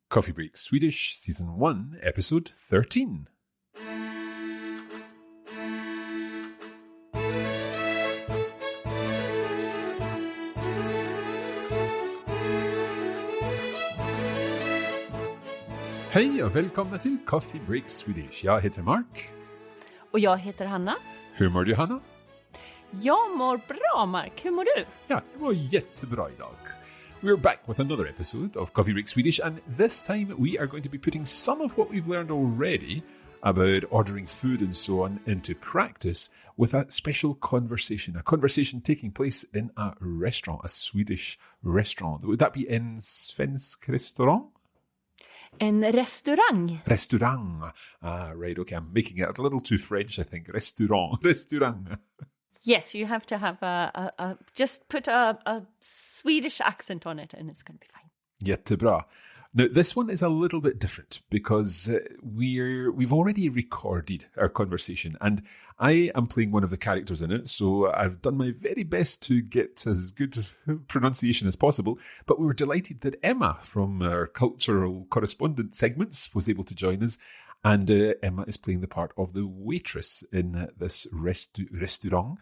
Coffee Break Swedish, Season 1, Episode 13. Hej och välkomna till Coffee Break Swedish. Jag heter Mark. Och jag heter Hanna. Hur mår du, Hanna? Jag mår bra, Mark. Hur mår du? Ja, jag mår jättebra idag. We're back with another episode of Coffee Break Swedish, and this time we are going to be putting some of what we've learned already about ordering food and so on into practice with a special conversation, a conversation taking place in a restaurant, a Swedish restaurant. Would that be en svensk restaurant? En restaurang. Restaurang. Right, okay, I'm making it a little too French, I think. Restaurang. Yes, you have to have just put a Swedish accent on it and it's going to be fine. Jättebra. Now, this one is a little bit different because we've already recorded our conversation and I am playing one of the characters in it, so I've done my very best to get as good pronunciation as possible, but we were delighted that Emma from our cultural correspondent segments was able to join us, and Emma is playing the part of the waitress in this restaurant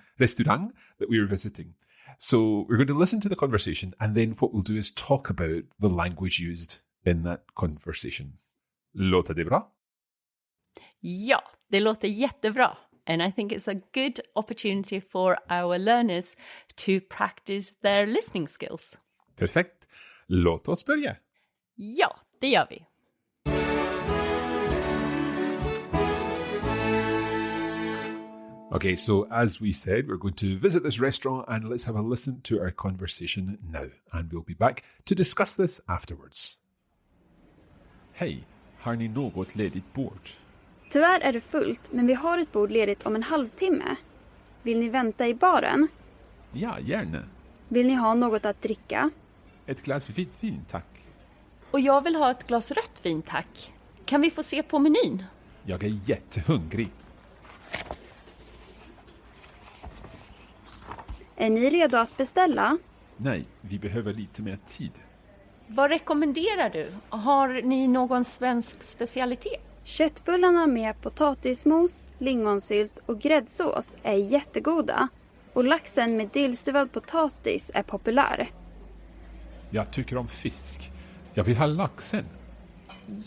that we were visiting. So we're going to listen to the conversation, and then what we'll do is talk about the language used in that conversation. Låter det bra? Ja, det låter jättebra. And I think it's a good opportunity for our learners to practice their listening skills. Perfekt. Låt oss börja. Ja, det gör vi. Okay, so as we said, we're going to visit this restaurant and let's have a listen to our conversation now. And we'll be back to discuss this afterwards. Hej, har ni något ledigt bord? Tyvärr är det fullt, men vi har ett bord ledigt om en halvtimme. Vill ni vänta i baren? Ja, gärna. Vill ni ha något att dricka? Ett glas vitt vin, tack. Och jag vill ha ett glas rött vin, tack. Kan vi få se på menyn? Jag är jättehungrig. Är ni redo att beställa? Nej, vi behöver lite mer tid. Vad rekommenderar du? Har ni någon svensk specialitet? Köttbullarna med potatismos, lingonsylt och gräddsås är jättegoda. Och laxen med dillstuvad potatis är populär. Jag tycker om fisk. Jag vill ha laxen.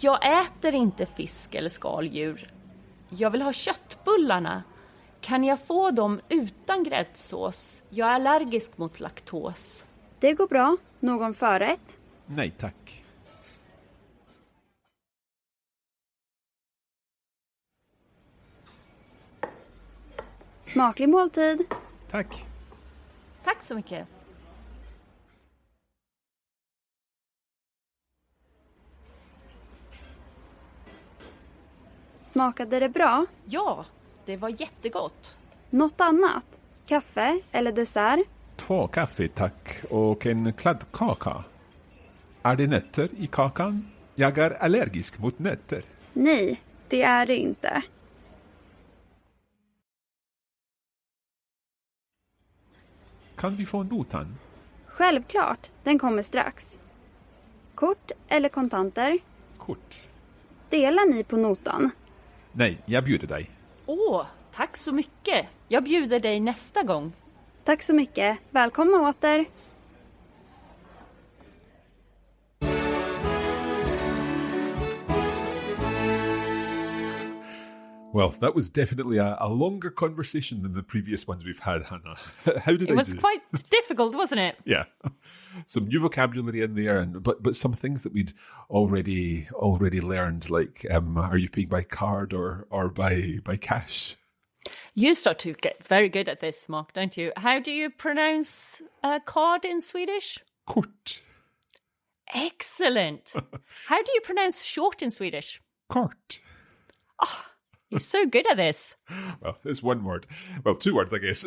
Jag äter inte fisk eller skaldjur. Jag vill ha köttbullarna. Kan jag få dem utan gräddsås? Jag är allergisk mot laktos. Det går bra. Någon förrätt? Nej, tack. Smaklig måltid. Tack. Tack så mycket. Smakade det bra? Ja, det var jättegott. Något annat? Kaffe eller dessert? 2 kaffe, tack. Och en kladdkaka. Är det nötter i kakan? Jag är allergisk mot nötter. Nej, det är det inte. Kan vi få notan? Självklart, den kommer strax. Kort eller kontanter? Kort. Delar ni på notan? Nej, jag bjuder dig. Åh, tack så mycket. Jag bjuder dig nästa gång. Tack så mycket. Välkomna åter. Well, that was definitely a longer conversation than the previous ones we've had, Hannah. How did It was do? quite difficult, wasn't it? Yeah, some new vocabulary in there, but some things that we'd already learned, like are you paying by card or by cash? You start to get very good at this, Mark, don't you? How do you pronounce card in Swedish? Kort. Excellent. How do you pronounce short in Swedish? Kort. Oh, you're so good at this. Well, it's one word. Well, 2 words, I guess.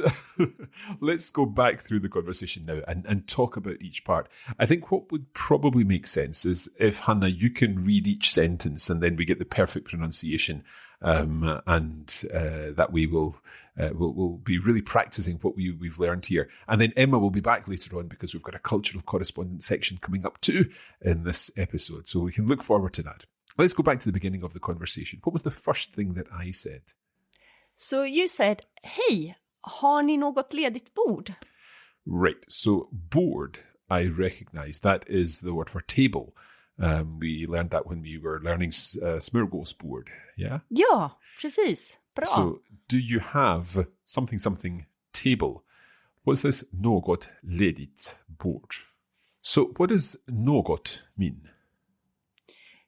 Let's go back through the conversation now and talk about each part. I think what would probably make sense is if, Hannah, you can read each sentence and then we get the perfect pronunciation and that we will we'll be really practicing what we've learned here. And then Emma will be back later on because we've got a cultural correspondence section coming up too in this episode. So we can look forward to that. Let's go back to the beginning of the conversation. What was the first thing that I said? So you said, hej, har ni något ledigt bord? Right. So board, I recognize. That is the word for table. We learned that when we were learning smörgåsbord. Yeah? Ja, precis. Bra. So do you have something table? What's this något ledigt bord? So what does något mean?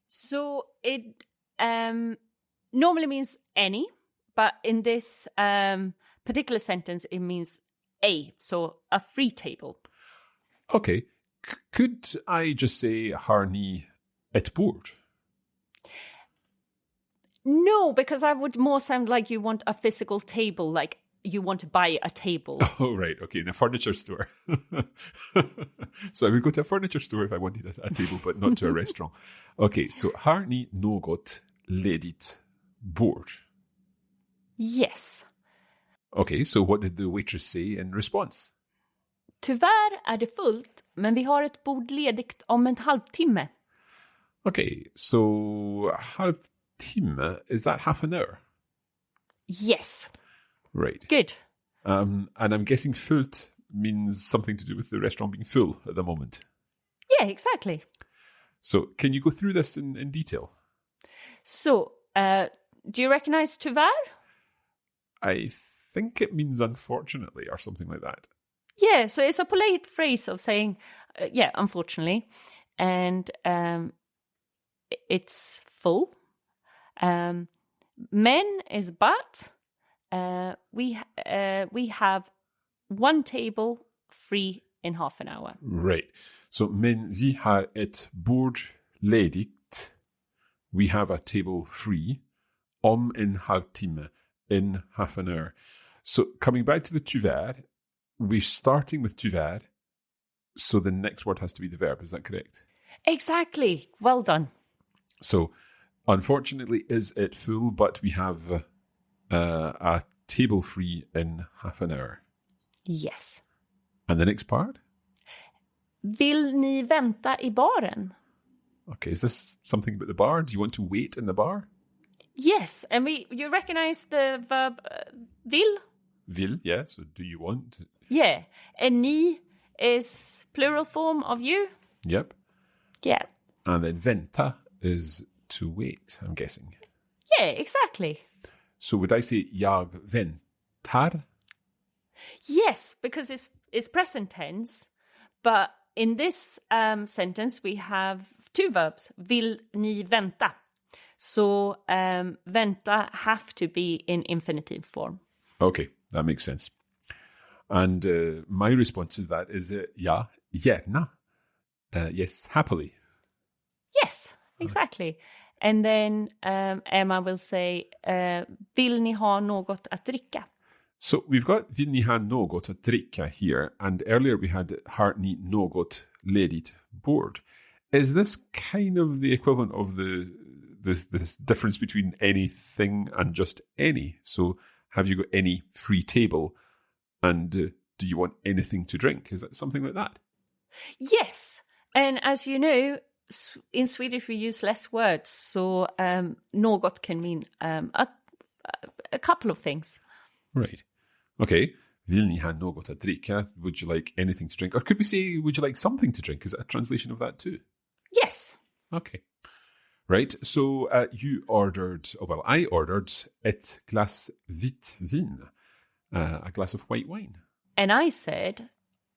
So it normally means any, but in this particular sentence, it means so a free table. Okay. Could I just say har ni ett bord? No, because that would more sound like you want a physical table, like you want to buy a table. Oh, right. Okay, in a furniture store. So I would go to a furniture store if I wanted a table, but not to a restaurant. Okay, so har ni något ledigt bord? Yes. Okay, so what did the waitress say in response? Tyvärr är det fullt, men vi har ett bord ledigt om en halvtimme. Okay, so halvtimme, is that half an hour? Yes. Right. Good. And I'm guessing fullt means something to do with the restaurant being full at the moment. Yeah, exactly. So can you go through this in detail? So, do you recognize tyvärr? I think it means unfortunately or something like that. Yeah, so it's a polite phrase of saying, unfortunately. And it's full. Men is but. We have one table free in half an hour. Right. So, men vi har ett bord ledigt. We have a table free. Om en halvtimme. In half an hour. So, coming back to the tyvärr, we're starting with tyvärr. So, the next word has to be the verb. Is that correct? Exactly. Well done. So, unfortunately, is it full, but we have a table free in half an hour. Yes. And the next part? Vill ni vänta I baren? Okay, is this something about the bar? Do you want to wait in the bar? Yes, and you recognize the verb vill? Vill, yeah. So do you want? Yeah, and ni is plural form of you? Yep. Yeah. And then vänta is to wait, I'm guessing. Yeah, exactly. So would I say jag väntar? Yes, because it's present tense, but in this sentence we have two verbs, vill ni vänta. So vänta have to be in infinitive form. Okay, that makes sense. And my response to that is ja, gärna. Yes, happily. Yes, exactly. And then Emma will say, vill ni ha något att dricka? So we've got vill ni ha något att dricka here, and earlier we had har ni något ledigt bord. Is this kind of the equivalent of this difference between anything and just any? So have you got any free table, and do you want anything to drink? Is that something like that? Yes, and as you know, in Swedish we use less words, so något can mean a couple of things. Right. Okay. Vill ni ha något att dricka? Would you like anything to drink? Or could we say, would you like something to drink? Is that a translation of that too? Yes. Okay. Right. So I ordered ett glas vitt vin. A glass of white wine. And I said,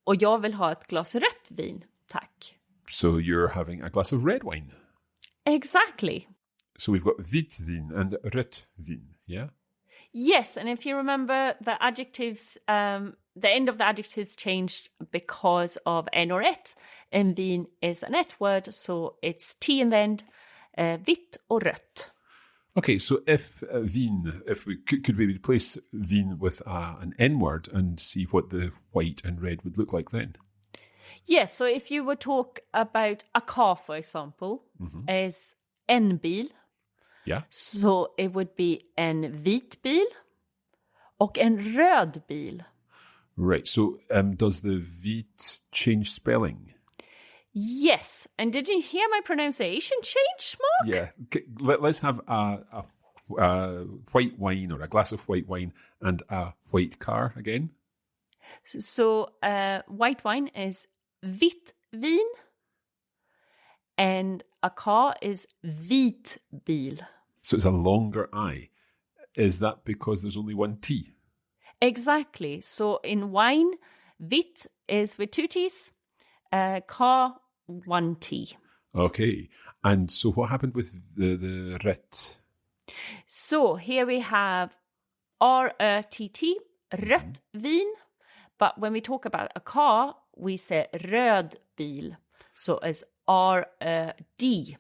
och jag vill ha ett glas rött vin, tack. So you're having a glass of red wine. Exactly. So we've got vitt vin and rött vin, yeah? Yes, and if you remember, the adjectives, the end of the adjectives changed because of en or ett, and vin is an ett word, so it's t in the end, vitt och rött. Okay, so if could we replace vin with an N word and see what the white and red would look like then? Yes, so if you would talk about a car, for example, as en bil. Yeah. Så it would be en vit bil och en röd bil. Right. So does the vit change spelling? Yes. And did you hear my pronunciation change, Mark? Yeah. Let's have a white wine or a glass of white wine and a white car again. So white wine is vitt vin and a car is vit bil. So it's a longer I. Is that because there's only one T? Exactly. So in wine, vitt is with 2 T's, car, 1 T. Okay. And so what happened with the rött? So here we have RÖTT, rött vin. But when we talk about a car, we say röd bil. So it's RÖD.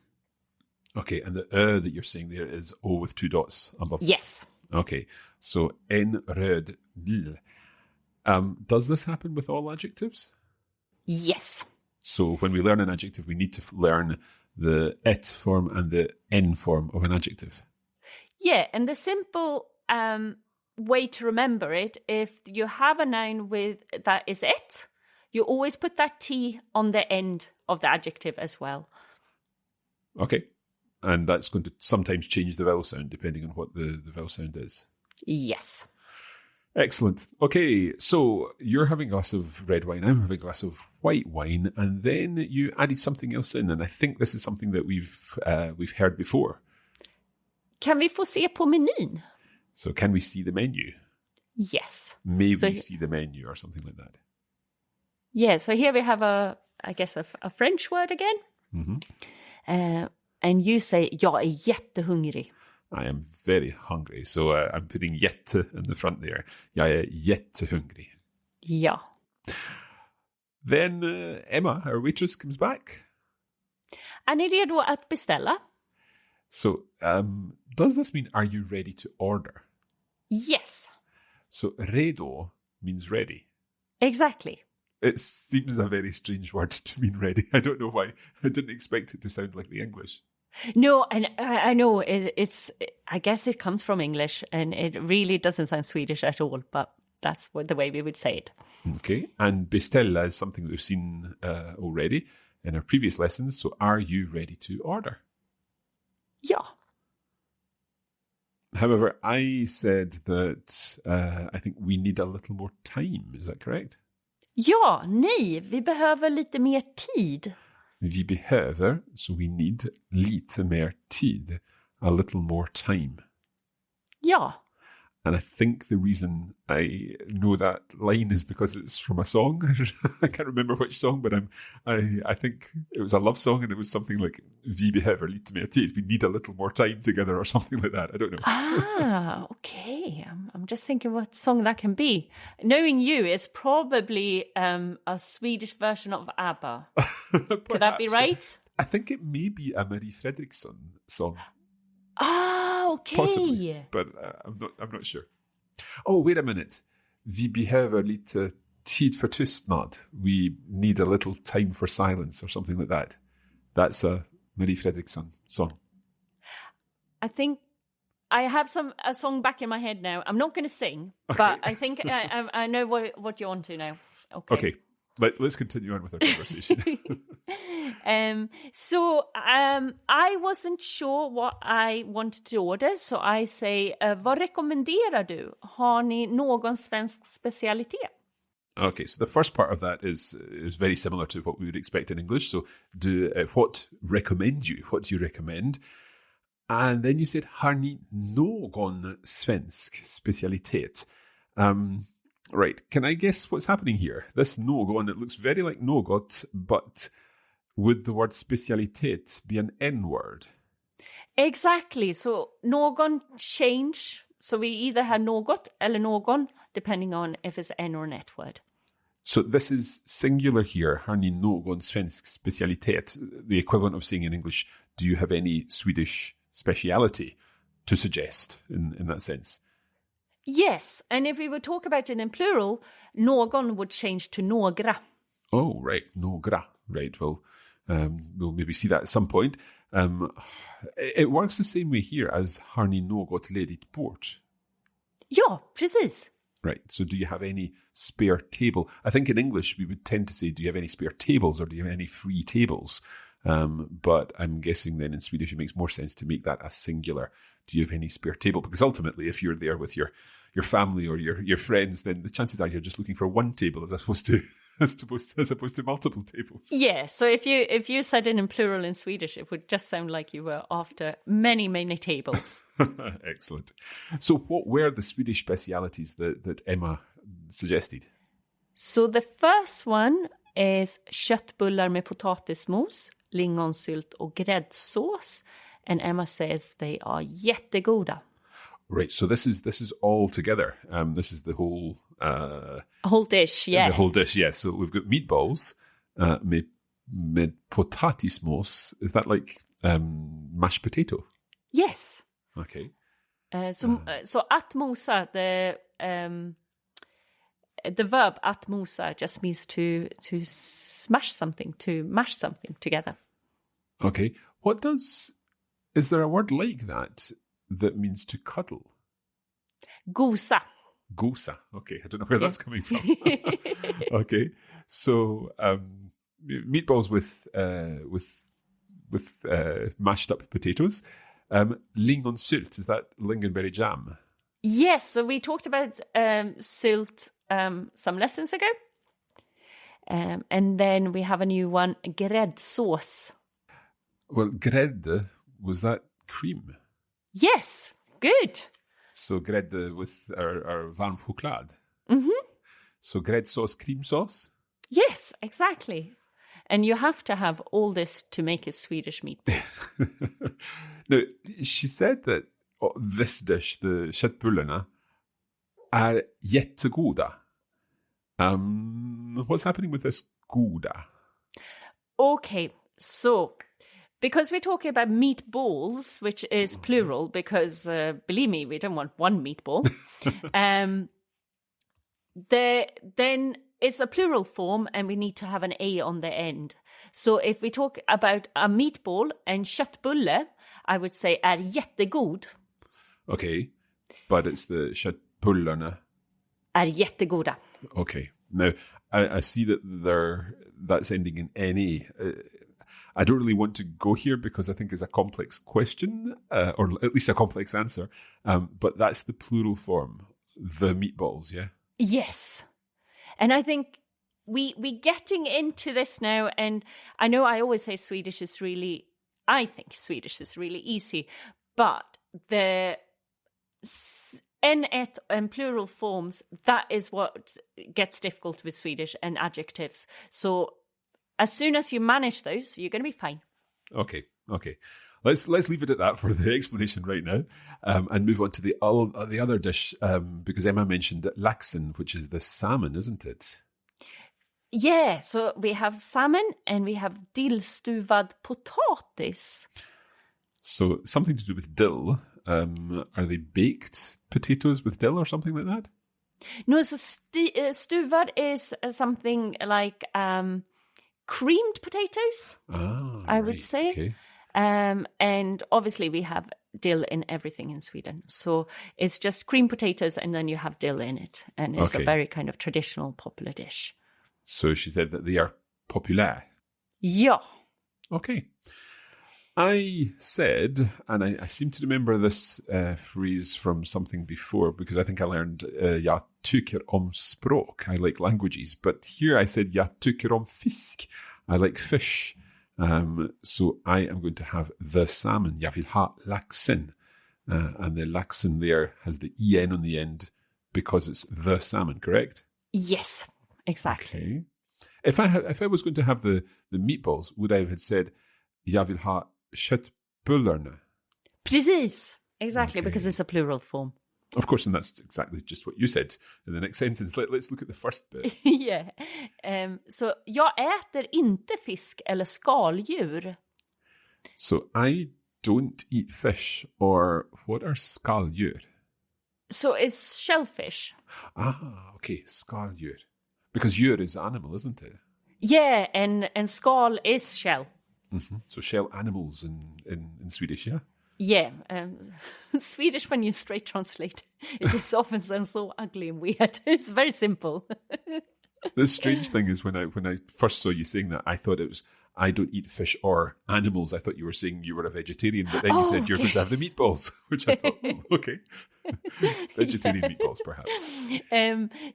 Okay, and the that you're saying there is O with 2 dots above. Yes. Okay, so en röd bil. Does this happen with all adjectives? Yes. So when we learn an adjective, we need to learn the et form and the en form of an adjective. Yeah, and the simple way to remember it, if you have a noun with that is et, you always put that T on the end of the adjective as well. Okay. And that's going to sometimes change the vowel sound depending on what the vowel sound is. Yes. Excellent. Okay, so you're having a glass of red wine, I'm having a glass of white wine, and then you added something else in, and I think this is something that we've heard before. Kan vi få se på menyn? So can we see the menu? Yes. May So we see the menu or something like that? Yeah, so here we have a French word again. Mm-hmm. And you say, jag är jättehungrig. I am very hungry, so I'm putting jätte in the front there. Jag är jättehungrig. Ja. Then Emma, our waitress, comes back. Är ni redo att beställa? So does this mean, are you ready to order? Yes. So redo means ready. Exactly. It seems a very strange word to mean ready. I don't know why. I didn't expect it to sound like the English. No, and I know it's. I guess it comes from English, and it really doesn't sound Swedish at all. But that's the way we would say it. Okay, and beställa is something that we've seen already in our previous lessons. So, are you ready to order? Ja. However, I said that I think we need a little more time. Is that correct? Ja, nej, vi behöver lite mer tid. Vi behöver, so we need lite mer tid, a little more time. Ja. And I think the reason I know that line is because it's from a song. I can't remember which song, but I think it was a love song, and it was something like Vi behöver lite mer tid. We need a little more time together, or something like that. I don't know. Okay. I'm just thinking what song that can be. Knowing you, it's probably a Swedish version of ABBA. Could that be right? I think it may be a Marie Fredriksson song. Ah, okay. Possibly, but I'm not sure. Oh, wait a minute. Vi behöver lite tid för tystnad. We need a little time for silence, or something like that. That's a Marie Fredriksson song. I think I have a song back in my head now. I'm not going to sing, but I think I know what you're on to now. Okay. Let's continue on with our conversation. So I wasn't sure what I wanted to order, so I say, vad rekommenderar du? Har ni någon svensk specialitet? Okay, so the first part of that is very similar to what we would expect in English. So, what recommend you? What do you recommend? And then you said, har ni någon svensk specialitet? Right, can I guess what's happening here? This någon, it looks very like något, but would the word specialitet be an N-word? Exactly, so någon change. So we either have något eller någon, depending on if it's N or an N-word. So this is singular here. Har ni någon svensk specialitet? The equivalent of saying in English, do you have any Swedish speciality to suggest in that sense? Yes, and if we would talk about it in plural, någon would change to några. Oh, right, några. Right, well, we'll maybe see that at some point. It works the same way here as har ni något ledigt bord? Ja, precis. Right. So do you have any spare table? I think in English we would tend to say, do you have any spare tables or do you have any free tables? But I'm guessing then in Swedish it makes more sense to make that a singular. Do you have any spare table? Because ultimately, if you're there with your family or your friends, then the chances are you're just looking for one table as opposed to multiple tables. Yeah, so if you said it in plural in Swedish, it would just sound like you were after many, many tables. Excellent. So what were the Swedish specialities that Emma suggested? So the first one is köttbullar med potatismos, lingonsylt och gräddsås. And Emma says they are jättegoda. Right, so this is all together. This is the whole dish, yeah. The whole dish, yes. Yeah. So we've got meatballs med potatismos. Is that like mashed potato? Yes. Okay. So att mosa, the verb att mosa just means to smash something, to mash something together. Okay. Is there a word like that means to cuddle? Gosa. Gosa. Okay, I don't know where that's coming from. Okay, so meatballs with mashed up potatoes. Lingonsylt, is that lingonberry jam? Yes, so we talked about sylt some lessons ago. And then we have a new one, gräddsås. Well, grädde, was that cream? Yes, good. So grädde with our varm choklad. Mm-hmm. So gräddsås, cream sauce? Yes, exactly. And you have to have all this to make a Swedish meatballs. Now, she said that this dish, the köttbullarna, är jättegoda. What's happening with this goda? Okay, so because we're talking about meatballs, which is plural, because believe me, we don't want one meatball. Then it's a plural form, and we need to have an A on the end. So if we talk about a meatball and köttbulle, I would say är jättegod. Okay, but it's the köttbullarna. Är jättegoda. Okay, now I see that that's ending in NE. I don't really want to go here because I think it's a complex question, or at least a complex answer. But that's the plural form, the meatballs, yeah? Yes. And I think we getting into this now, and I know I always say I think Swedish is really easy, but the N1 and plural forms, that is what gets difficult with Swedish, and adjectives. So as soon as you manage those, you're going to be fine. Okay. Let's leave it at that for the explanation right now, and move on to the other dish, because Emma mentioned laxen, which is the salmon, isn't it? Yeah, so we have salmon and we have dillstuvad potatis. So something to do with dill. Are they baked potatoes with dill or something like that? No, so stuvad is something like creamed potatoes, I would say. Okay. And obviously we have dill in everything in Sweden. So it's just creamed potatoes and then you have dill in it. And it's a very kind of traditional, popular dish. So she said that they are populär. Ja. Okay. I said, and I seem to remember this phrase from something before, because I think I learned jag tycker om språk. I like languages. But here I said jag tycker om fisk. I like fish. So I am going to have the salmon. Jag vill ha laxen. And the laxen there has the en on the end because it's the salmon, correct? Yes, exactly. Okay. If I was going to have the meatballs, would I have said jag vill ha köttbullarna? Precis, exactly, because it's a plural form. Of course, and that's exactly just what you said in the next sentence. Let's look at the first bit. Yeah. So, jag äter inte fisk eller skaldjur. So, I don't eat fish, or what are skaldjur? So, it's shellfish. Ah, okay, skaldjur. Because djur is animal, isn't it? Yeah, and skal is shell. So shell animals in Swedish, yeah? Yeah, Swedish, when you straight translate, it is often sounds so ugly and weird. It's very simple. The strange thing is when I first saw you saying that, I thought it was, I don't eat fish or animals. I thought you were saying you were a vegetarian, but then you said you're going to have the meatballs, which I thought, okay. Vegetarian meatballs, perhaps.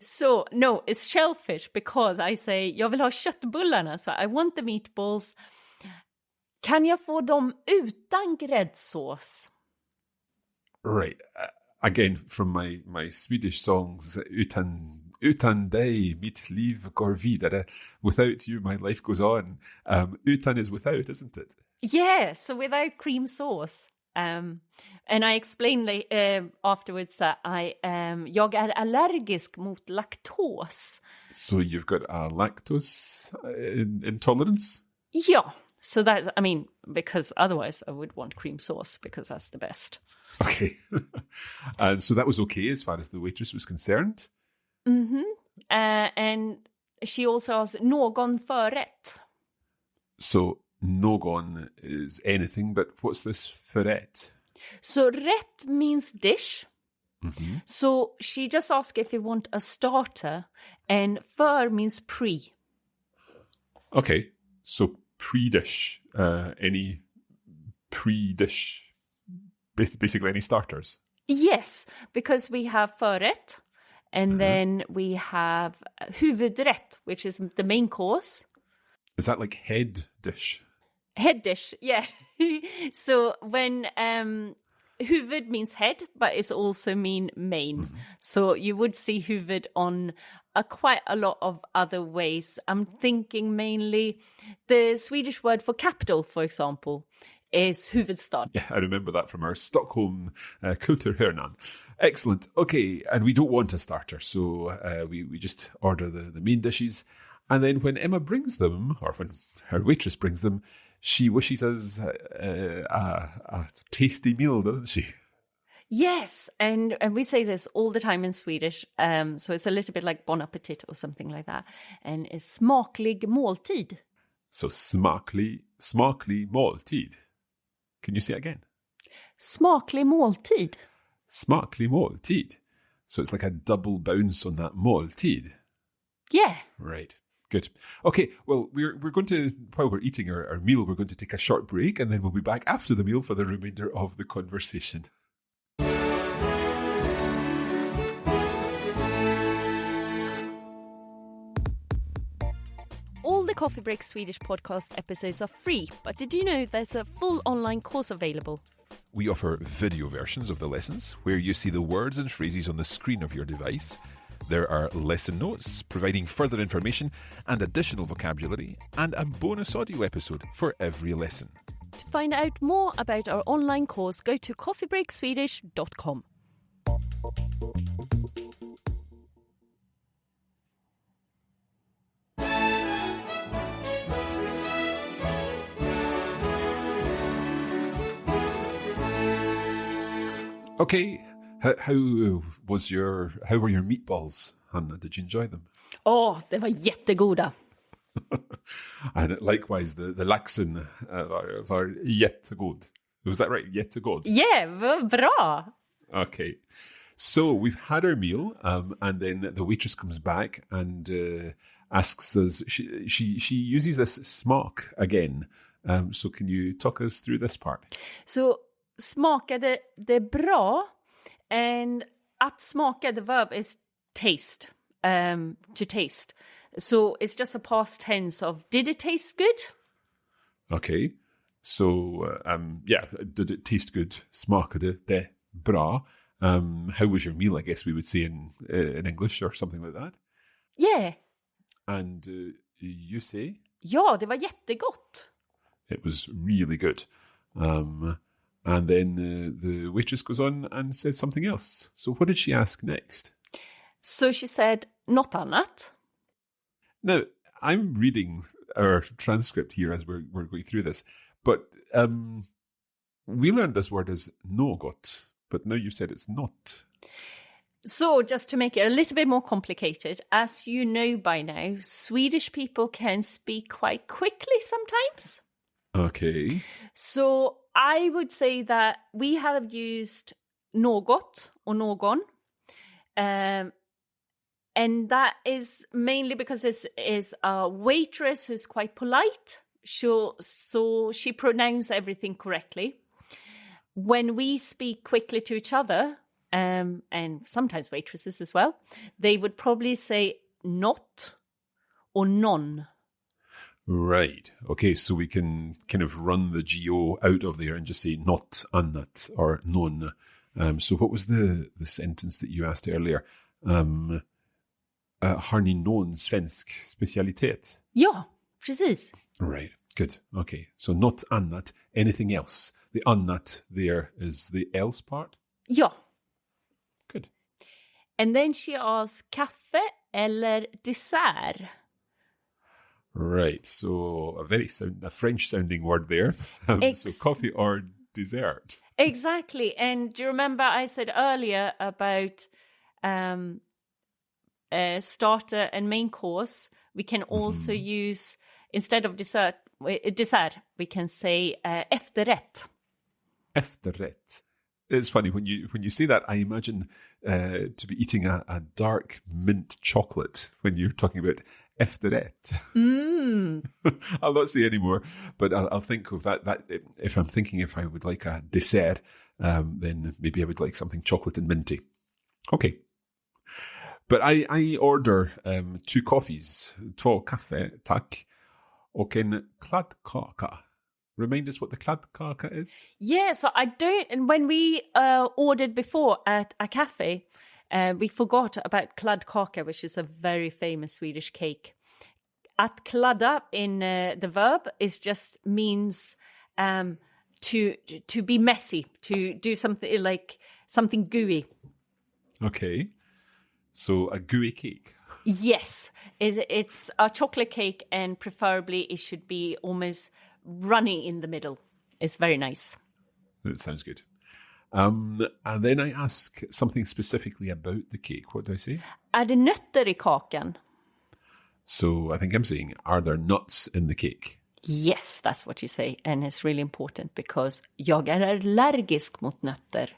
So, no, it's shellfish because I say, jag vill ha köttbullarna, so I want the meatballs. Kan jag få dem utan gräddsås? Right. Again, from my Swedish songs, utan dig, mitt liv går vidare. Without you, my life goes on. Utan is without, isn't it? Yeah, so without cream sauce. And I explained afterwards that jag är allergisk mot laktos. So you've got a lactose intolerance? Yeah. So that's, I mean, because otherwise I would want cream sauce because that's the best. Okay. And so that was okay as far as the waitress was concerned? Mm-hmm. And she also asked, någon förrätt? So någon is anything, but what's this förrätt? So rätt means dish. Mm-hmm. So she just asked if you want a starter, and för means pre. Okay, so pre-dish, any pre-dish, basically any starters? Yes, because we have förrätt, and then we have huvudrätt, which is the main course. Is that like head dish? Head dish, yeah. So when huvud means head, but it's also mean main. Mm-hmm. So you would see huvud on quite a lot of other ways. I'm thinking mainly the Swedish word for capital, for example, is huvudstad. Yeah, I remember that from our Stockholm Kulturhörnan. Excellent. Okay, and we don't want a starter, so we just order the main dishes. And then when Emma brings them, or when her waitress brings them, she wishes us a tasty meal, doesn't she? Yes, and we say this all the time in Swedish, so it's a little bit like bon appetit or something like that. And it's smaklig måltid. So smaklig måltid. Can you say it again? Smaklig måltid. Smaklig måltid. So it's like a double bounce on that måltid. Yeah. Right. Good. Okay, well, we're going to, while we're eating our meal, we're going to take a short break, and then we'll be back after the meal for the remainder of the conversation. All the Coffee Break Swedish podcast episodes are free, but did you know there's a full online course available? We offer video versions of the lessons, where you see the words and phrases on the screen of your device. There are lesson notes, providing further information and additional vocabulary, and a bonus audio episode for every lesson. To find out more about our online course, go to coffeebreakswedish.com. Okay, how were your meatballs, Hanna? Did you enjoy them? Det var jättegoda. And likewise, the laxen var jättegod. Was that right? Jättegod? Yeah, bra. Okay. So we've had our meal, and then the waitress comes back and asks us, she uses this smak again. So can you talk us through this part? So smakade det bra? And att smaka, the verb is taste, to taste. So it's just a past tense of, did it taste good? Okay. So, did it taste good? Smakade det bra? How was your meal, I guess we would say in English or something like that? Yeah. And you say? Ja, det var jättegott. It was really good. And then the waitress goes on and says something else. So what did she ask next? So she said, något annat? Now, I'm reading our transcript here as we're going through this, but we learned this word as något, but now you've said it's not. So just to make it a little bit more complicated, as you know by now, Swedish people can speak quite quickly sometimes. Okay. So I would say that we have used något och någon. And that is mainly because this is a waitress who's quite polite. So she pronounces everything correctly. When we speak quickly to each other, and sometimes waitresses as well, they would probably say not or non. Right. Okay, so we can kind of run the GO out of there and just say not annat or non. So what was the sentence that you asked earlier? Har ni någon svensk specialitet? Ja, precis. Right, good. Okay, so not annat, anything else. The annat there is the else part? Ja. Good. And then she asks, kaffe eller dessert? Right, so a French-sounding word there. So coffee or dessert. Exactly. And do you remember I said earlier about starter and main course? We can also use, instead of dessert, we can say efterrätt. Efterrätt. It's funny when you say that. I imagine to be eating a dark mint chocolate when you're talking about efterrätt. I'll not say any more, but I'll think of that. If I'm thinking if I would like a dessert, then maybe I would like something chocolate and minty. Okay. But I order 2 coffees, 2 kaffe, tack, och en kladdkaka. Remind us what the kladdkaka is? Yeah, so I don't. And when we ordered before at a cafe, we forgot about kladdkaka, which is a very famous Swedish cake. Att kladda in the verb means to be messy, to do something like something gooey. Okay, so a gooey cake. Yes, it's a chocolate cake, and preferably it should be almost runny in the middle. It's very nice. That sounds good. And then I ask something specifically about the cake. What do I say? Är det nötter i kakan? So I think I'm saying, are there nuts in the cake? Yes, that's what you say. And it's really important because jag är allergisk mot nötter.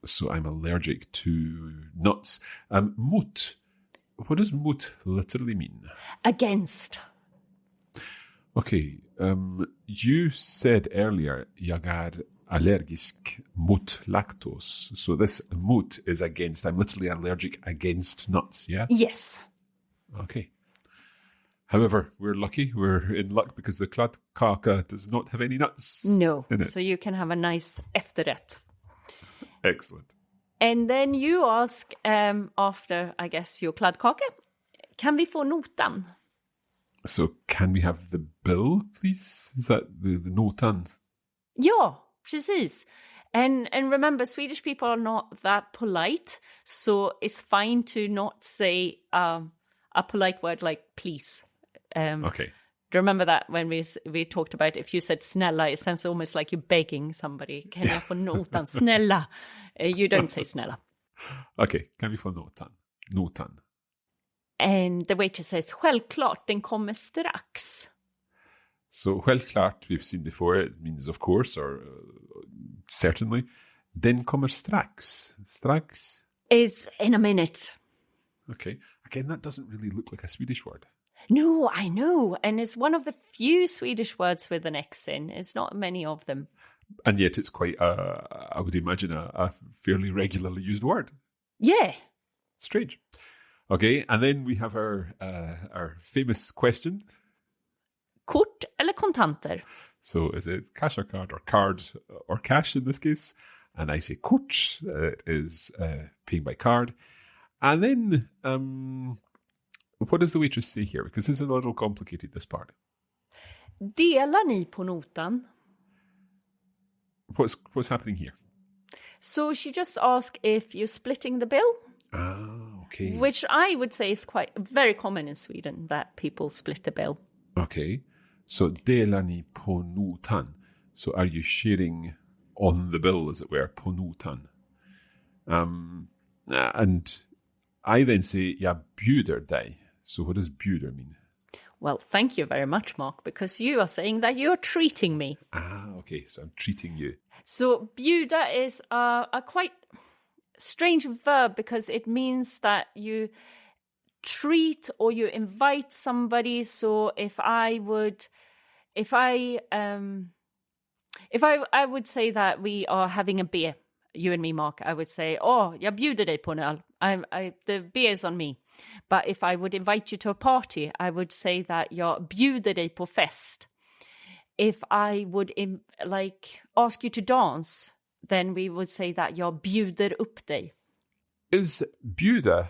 So I'm allergic to nuts. Mot. What does mot literally mean? Against. Okay. You said earlier, jag är allergisk mot lactose. So this mot is against. I'm literally allergic against nuts, yeah? Yes. Okay. However, we're lucky. We're in luck because the kladdkaka does not have any nuts. No. In it. So you can have a nice efterrätt. Excellent. And then you ask after, I guess, your kladdkaka, kan vi få notan? So can we have the bill, please? Is that the notan? Ja, precis. And remember, Swedish people are not that polite, so it's fine to not say a polite word like please. Okay. Do you remember that when we talked about if you said snälla, it sounds almost like you're begging somebody. Kan jag få notan? Snälla. You don't say snälla. Okay, kan vi få notan? Notan. And the waitress says, självklart, den kommer strax. So, självklart, we've seen before, it means of course or certainly. Den kommer strax. Strax is in a minute. Okay. Again, that doesn't really look like a Swedish word. No, I know. And it's one of the few Swedish words with an X in. It's not many of them. And yet it's quite, I would imagine, a fairly regularly used word. Yeah. Strange. Okay, and then we have our famous question. Kort eller kontanter? So is it cash or card or cash in this case? And I say kort, it is paying by card. And then what does the waitress say here? Because this is a little complicated, this part. Delar ni på notan? What's happening here? So she just asked if you're splitting the bill. Ah, okay. Which I would say is quite very common in Sweden, that people split the bill. Okay. So delar ni på notan? So are you sharing on the bill, as it were, på notan? And I then say, jag bjuder dig. So what does bjuder mean? Well, thank you very much, Mark, because you are saying that you're treating me. Ah, okay, so I'm treating you. So bjuda is a quite strange verb because it means that you treat or you invite somebody. So if I would say that we are having a beer, you and me, Mark, I would say, jag bjuder dig på en öl. The beer is on me. But if I would invite you to a party, I would say that jag bjuder dig på fest. If I would ask you to dance, then we would say that jag bjuder upp dig. Is bjuda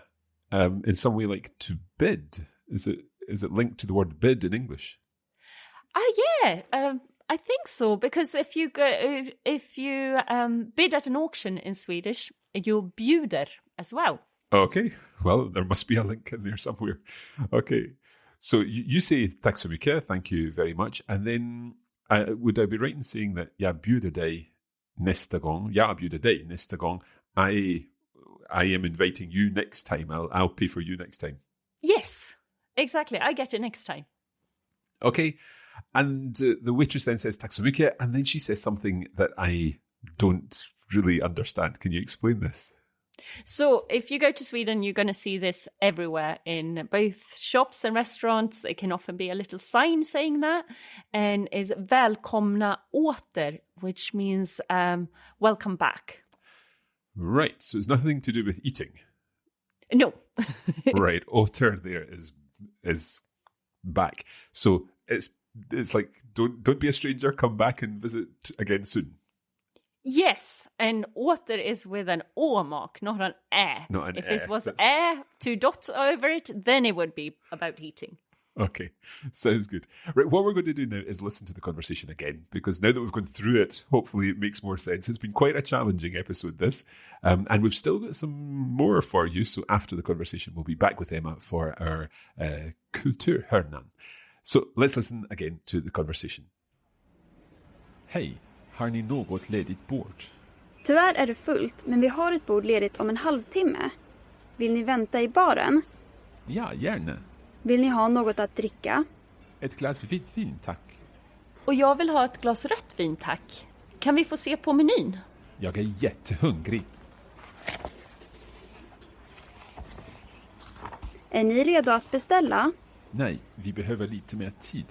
in some way like to bid? Is it linked to the word bid in English? Yeah. I think so, because if you bid at an auction in Swedish, you bjuder as well. Okay, well, there must be a link in there somewhere. Okay, so you say tack så mycket, thank you very much, and then would I be right in saying that jag bjuder dig nästa gång? Jag bjuder dig nästa gång. I am inviting you next time. I'll pay for you next time. Yes, exactly. I get it next time. Okay, and the waitress then says tack så mycket, and then she says something that I don't really understand. Can you explain this? So if you go to Sweden, you're going to see this everywhere in both shops and restaurants. It can often be a little sign saying that, and is välkomna åter, which means welcome back. Right, so it's nothing to do with eating. No. Right, åter there is back. So it's like don't be a stranger, come back and visit again soon. Yes, and åter is with an å, Mark, not an ä. Not an if ä. it was ä, 2 dots over it, then it would be about eating. Okay, sounds good. Right, what we're going to do now is listen to the conversation again, because now that we've gone through it, hopefully it makes more sense. It's been quite a challenging episode, this, and we've still got some more for you, so after the conversation we'll be back with Emma for our Kulturhörnan. So let's listen again to the conversation. Hej, har ni något ledigt bord? Tyvärr är det fullt, men vi har ett bord ledigt om en halvtimme. Vill ni vänta i baren? Ja, gärna. Vill ni ha något att dricka? Ett glas vitt vin, tack. Och jag vill ha ett glas rött vin, tack. Kan vi få se på menyn? Jag är jättehungrig. Är ni redo att beställa? Nej, vi behöver lite mer tid.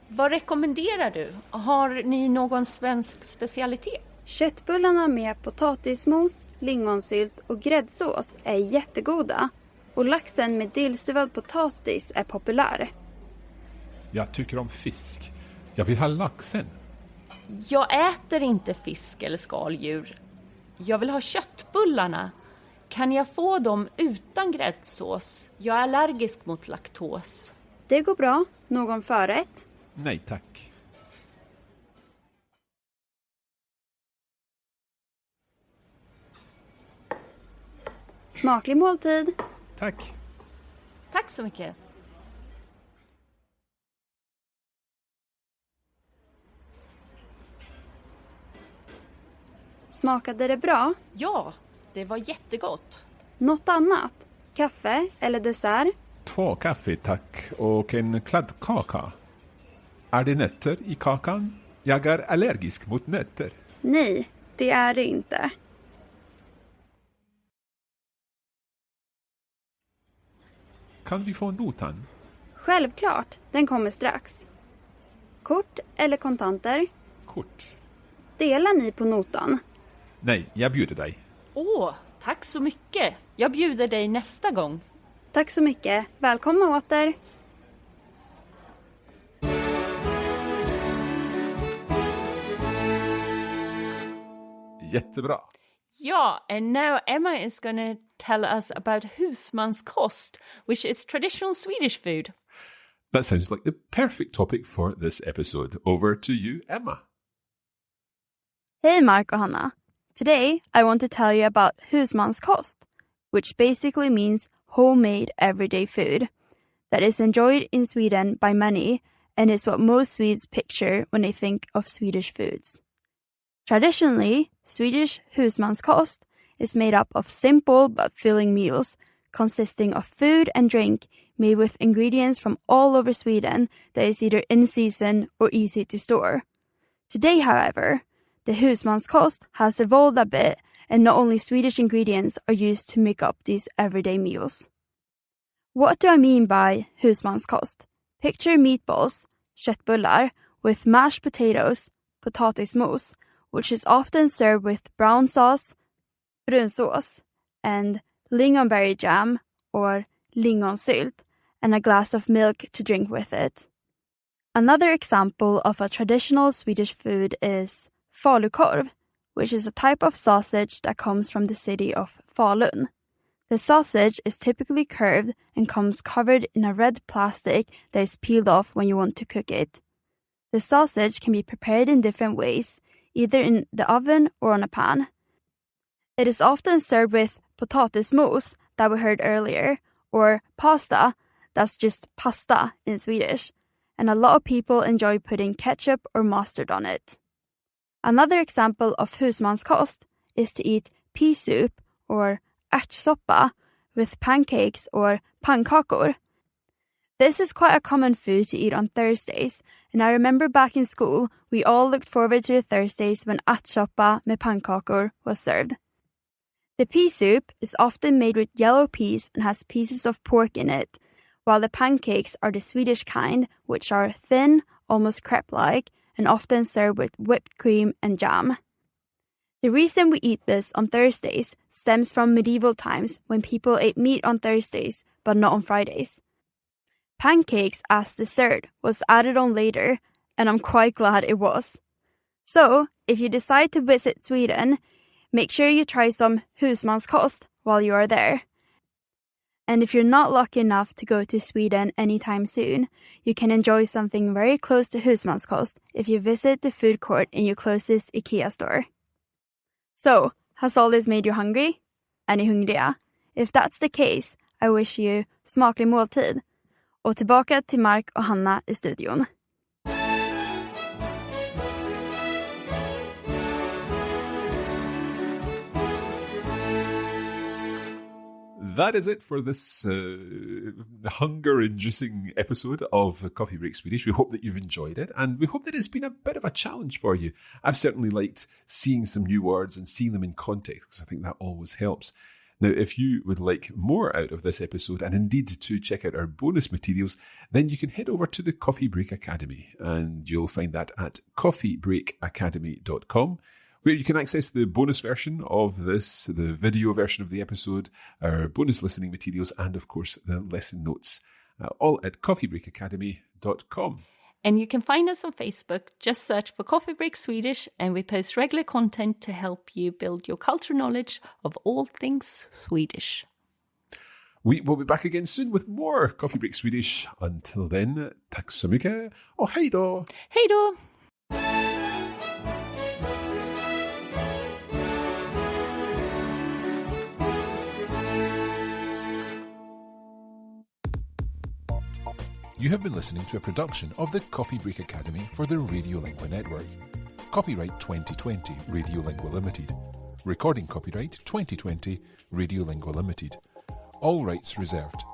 Vad rekommenderar du? Har ni någon svensk specialitet? Köttbullarna med potatismos, lingonsylt och gräddsås är jättegoda. Och laxen med dillstuvad potatis är populär. Jag tycker om fisk. Jag vill ha laxen. Jag äter inte fisk eller skaldjur. Jag vill ha köttbullarna. Kan jag få dem utan gräddsås? Jag är allergisk mot laktos. Det går bra. Någon förrätt? Nej, tack. Smaklig måltid. Tack. Tack så mycket. Smakade det bra? Ja, det var jättegott. Något annat? Kaffe eller dessert? 2 kaffe, tack. Och en kladdkaka. Är det nötter i kakan? Jag är allergisk mot nötter. Nej, det är det inte. Kan vi få notan? Självklart, den kommer strax. Kort eller kontanter? Kort. Delar ni på notan? Nej, jag bjuder dig. Tack så mycket. Jag bjuder dig nästa gång. Tack så mycket. Välkomna åter. Jättebra. Ja, and now Emma is going to tell us about husmanskost, which is traditional Swedish food. That sounds like the perfect topic for this episode. Over to you, Emma. Hey, Mark och Hanna. Today, I want to tell you about husmanskost, which basically means homemade everyday food that is enjoyed in Sweden by many and is what most Swedes picture when they think of Swedish foods. Traditionally, Swedish husmanskost is made up of simple but filling meals consisting of food and drink made with ingredients from all over Sweden that is either in season or easy to store. Today, however, the husmanskost has evolved a bit, and not only Swedish ingredients are used to make up these everyday meals. What do I mean by husmanskost? Picture meatballs, köttbullar, with mashed potatoes, potatismos, which is often served with brown sauce, brunsås, and lingonberry jam or lingonsylt, and a glass of milk to drink with it. Another example of a traditional Swedish food is falukorv, which is a type of sausage that comes from the city of Falun. The sausage is typically curved and comes covered in a red plastic that is peeled off when you want to cook it. The sausage can be prepared in different ways, either in the oven or on a pan. It is often served with potatismos that we heard earlier, or pasta, that's just pasta in Swedish, and a lot of people enjoy putting ketchup or mustard on it. Another example of husmanskost is to eat pea soup or ärtsoppa with pancakes or pannkakor. This is quite a common food to eat on Thursdays, and I remember back in school we all looked forward to the Thursdays when ärtsoppa med pannkakor was served. The pea soup is often made with yellow peas and has pieces of pork in it, while the pancakes are the Swedish kind, which are thin, almost crepe-like, and often served with whipped cream and jam. The reason we eat this on Thursdays stems from medieval times when people ate meat on Thursdays, but not on Fridays. Pancakes as dessert was added on later, and I'm quite glad it was. So, if you decide to visit Sweden, make sure you try some husmanskost while you are there. And if you're not lucky enough to go to Sweden anytime soon, you can enjoy something very close to husmanskost if you visit the food court in your closest IKEA store. So, has all this made you hungry? Är ni hungriga? If that's the case, I wish you smaklig måltid. Och tillbaka till Mark och Hanna i studion. That is it for this hunger-inducing episode of Coffee Break Swedish. We hope that you've enjoyed it, and we hope that it's been a bit of a challenge for you. I've certainly liked seeing some new words and seeing them in context, because I think that always helps. Now, if you would like more out of this episode, and indeed to check out our bonus materials, then you can head over to the Coffee Break Academy, and you'll find that at coffeebreakacademy.com. where you can access the bonus version of this, the video version of the episode, our bonus listening materials, and of course the lesson notes, all at coffeebreakacademy.com. And you can find us on Facebook. Just search for Coffee Break Swedish, and we post regular content to help you build your cultural knowledge of all things Swedish. We will be back again soon with more Coffee Break Swedish. Until then, tack så mycket och hej då! Hej då! You have been listening to a production of the Coffee Break Academy for the Radiolingua Network. Copyright 2020 Radiolingua Limited. Recording copyright 2020 Radiolingua Limited. All rights reserved.